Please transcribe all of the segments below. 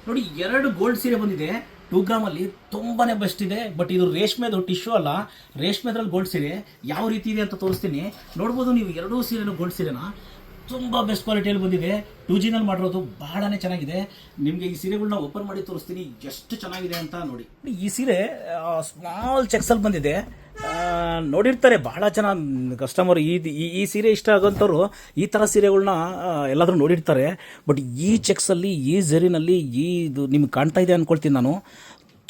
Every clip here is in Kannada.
ನೋಡಿ, 2 ಗೋಲ್ಡ್ ಸೀರೆ ಬಂದಿದೆ 2 ಗ್ರಾಮಲ್ಲಿ. ತುಂಬಾ ಬೆಸ್ಟ್ ಇದೆ. ಬಟ್ ಇದು ರೇಷ್ಮೆದು ಟಿಶ್ಯೂ ಅಲ್ಲ, ರೇಷ್ಮೆದ್ರಲ್ಲಿ ಗೋಲ್ಡ್ ಸೀರೆ ಯಾವ ರೀತಿ ಇದೆ ಅಂತ ತೋರಿಸ್ತೀನಿ. ನೋಡ್ಬೋದು ನೀವು, 2 ಸೀರೆನೂ ಗೋಲ್ಡ್ ಸೀರೆನ ತುಂಬ ಬೆಸ್ಟ್ ಕ್ವಾಲಿಟಿಯಲ್ಲಿ ಬಂದಿದೆ. 2Gನಲ್ಲಿ ಮಾಡಿರೋದು ಬಹಳನೇ ಚೆನ್ನಾಗಿದೆ. ನಿಮಗೆ ಈ ಸೀರೆಗಳನ್ನ ಓಪನ್ ಮಾಡಿ ತೋರಿಸ್ತೀನಿ ಎಷ್ಟು ಚೆನ್ನಾಗಿದೆ ಅಂತ ನೋಡಿ. ಈ ಸೀರೆ ಸ್ಮಾಲ್ ಚೆಕ್ಸಲ್ಲಿ ಬಂದಿದೆ. ನೋಡಿರ್ತಾರೆ ಬಹಳ ಜನ ಕಸ್ಟಮರ್. ಈ ಸೀರೆ ಇಷ್ಟ ಆಗೋಂಥವ್ರು ಈ ಥರ ಸೀರೆಗಳನ್ನ ಎಲ್ಲಾದರೂ ನೋಡಿರ್ತಾರೆ. ಬಟ್ ಈ ಚೆಕ್ಸಲ್ಲಿ, ಈ ಝರಿನಲ್ಲಿ ಇದು ನಿಮ್ಗೆ ಕಾಣ್ತಾ ಇದೆ ಅಂದ್ಕೊಳ್ತೀನಿ ನಾನು.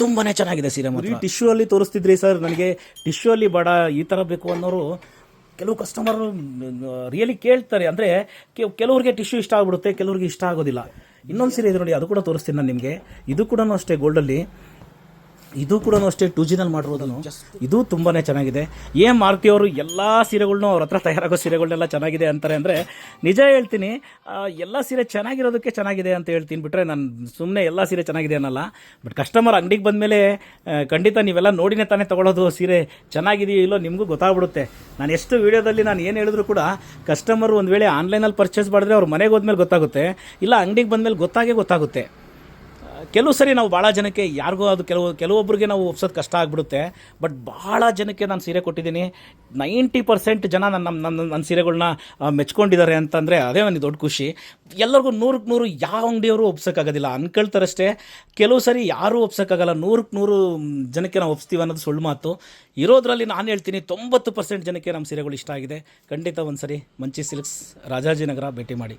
ತುಂಬಾ ಚೆನ್ನಾಗಿದೆ ಸೀರೆ. ಮಾತ್ರ ಟಿಶ್ಯೂ ಅಲ್ಲಿ ತೋರಿಸ್ತಿದ್ರಿ ಸರ್, ನನಗೆ ಟಿಶ್ಯೂ ಅಲ್ಲಿ ಬೇಡ, ಈ ಥರ ಬೇಕು ಅನ್ನೋರು ಕೆಲವು ಕಸ್ಟಮರ್ ರಿಯಲಿ ಕೇಳ್ತಾರೆ. ಅಂದರೆ ಕೆಲವ್ರಿಗೆ ಟಿಶ್ಯೂ ಇಷ್ಟ ಆಗ್ಬಿಡುತ್ತೆ, ಕೆಲವ್ರಿಗೆ ಇಷ್ಟ ಆಗೋದಿಲ್ಲ. ಇನ್ನೊಂದು ಸೀರೆ ಇದೆ ನೋಡಿ, ಅದು ಕೂಡ ತೋರಿಸ್ತೀನಿ ನಾನು ನಿಮಗೆ. ಇದು ಕೂಡ ಅಷ್ಟೇ ಗೋಲ್ಡಲ್ಲಿ, ಇದು ಕೂಡ ಅಷ್ಟೇ 2Gನಲ್ಲಿ ಮಾಡಿರೋದನ್ನು. ಇದು ತುಂಬಾ ಚೆನ್ನಾಗಿದೆ. ಮಾರುತಿ ಅವರು ಎಲ್ಲ ಸೀರೆಗಳ್ನೂ ಅವ್ರ ಹತ್ರ ತಯಾರಾಗೋ ಸೀರೆಗಳನ್ನೆಲ್ಲ ಚೆನ್ನಾಗಿದೆ ಅಂತಾರೆ. ಅಂದರೆ ನಿಜ ಹೇಳ್ತೀನಿ, ಎಲ್ಲ ಸೀರೆ ಚೆನ್ನಾಗಿರೋದಕ್ಕೆ ಚೆನ್ನಾಗಿದೆ ಅಂತ ಹೇಳ್ತೀನಿ, ಬಿಟ್ಟರೆ ನಾನು ಸುಮ್ಮನೆ ಎಲ್ಲ ಸೀರೆ ಚೆನ್ನಾಗಿದೆ ಅನ್ನಲ್ಲ. ಬಟ್ ಕಸ್ಟಮರ್ ಅಂಗಡಿಗೆ ಬಂದಮೇಲೆ ಖಂಡಿತ ನೀವೆಲ್ಲ ನೋಡಿನೇ ತಾನೇ ತೊಗೊಳೋದು. ಸೀರೆ ಚೆನ್ನಾಗಿದೆಯೋ ಇಲ್ಲೋ ನಿಮಗೂ ಗೊತ್ತಾಗ್ಬಿಡುತ್ತೆ. ನಾನು ಎಷ್ಟು ವೀಡಿಯೋದಲ್ಲಿ ನಾನು ಏನು ಹೇಳಿದ್ರು ಕೂಡ ಕಸ್ಟಮರ್ ಒಂದು ವೇಳೆ ಆನ್ಲೈನಲ್ಲಿ ಪರ್ಚೇಸ್ ಮಾಡಿದ್ರೆ ಅವ್ರ ಮನೆಗೆ ಹೋದ್ಮೇಲೆ ಗೊತ್ತಾಗುತ್ತೆ, ಇಲ್ಲ ಅಂಗಡಿಗೆ ಬಂದಮೇಲೆ ಗೊತ್ತಾಗುತ್ತೆ. ಕೆಲವು ಸರಿ ನಾವು ಭಾಳ ಜನಕ್ಕೆ ಯಾರಿಗೂ ಅದು ಕೆಲವೊಬ್ಬರಿಗೆ ನಾವು ಒಪ್ಸೋದು ಕಷ್ಟ ಆಗಿಬಿಡುತ್ತೆ. ಬಟ್ ಭಾಳ ಜನಕ್ಕೆ ನಾನು ಸೀರೆ ಕೊಟ್ಟಿದ್ದೀನಿ. 90% ಜನ ನನ್ನ ಸೀರೆಗಳನ್ನ ಮೆಚ್ಕೊಂಡಿದ್ದಾರೆ ಅಂತಂದರೆ ಅದೇ ನನಗೆ ದೊಡ್ಡ ಖುಷಿ. ಎಲ್ಲರಿಗೂ 100ಕ್ಕೆ 100 ಯಾವ ಅಂಗಡಿಯವರು ಒಪ್ಸೋಕ್ಕಾಗೋದಿಲ್ಲ, ಅನ್ಕೊಳ್ತಾರಷ್ಟೇ. ಕೆಲವು ಸರಿ ಯಾರೂ ಒಪ್ಸೋಕ್ಕಾಗಲ್ಲ. 100ಕ್ಕೆ 100 ಜನಕ್ಕೆ ನಾವು ಒಪ್ಸ್ತೀವಿ ಅನ್ನೋದು ಸುಳ್ಳು ಮಾತು. ಇರೋದ್ರಲ್ಲಿ ನಾನು ಹೇಳ್ತೀನಿ 90% ಜನಕ್ಕೆ ನಮ್ಮ ಸೀರೆಗಳು ಇಷ್ಟ ಆಗಿದೆ. ಖಂಡಿತ ಒಂದು ಸರಿ ಮಂಚಿ ಸಿಲ್ಕ್ಸ್, ರಾಜಾಜಿನಗರ ಭೇಟಿ ಮಾಡಿ.